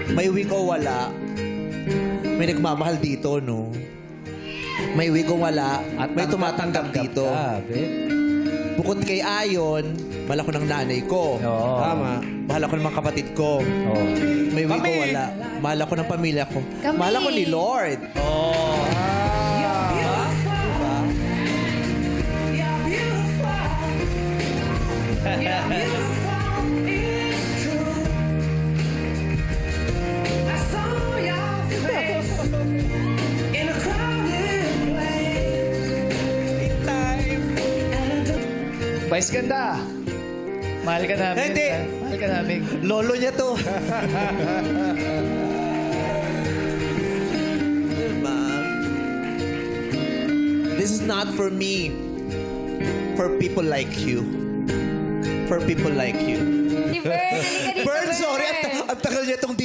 May wig o wala, may nagmamahal dito, no? May wig o wala, at may tumatanggap dito. Bukod kay Ayon, mahal ako ng nanay ko. Oo. Tama. Mahal ako ng mga kapatid ko. Oo. May wig o wala, mahal ako ng pamilya ko. Kami. Mahal ako ni Lord. Oh. Vice ganda. Mahal ka namin. Hindi. Mahal ka namin. Lolo niya to. Ma'am, this is not for me. For people like you. For people like you. Si Bern, halika dito, Bern, sorry. Bern. Ang tagal niya itong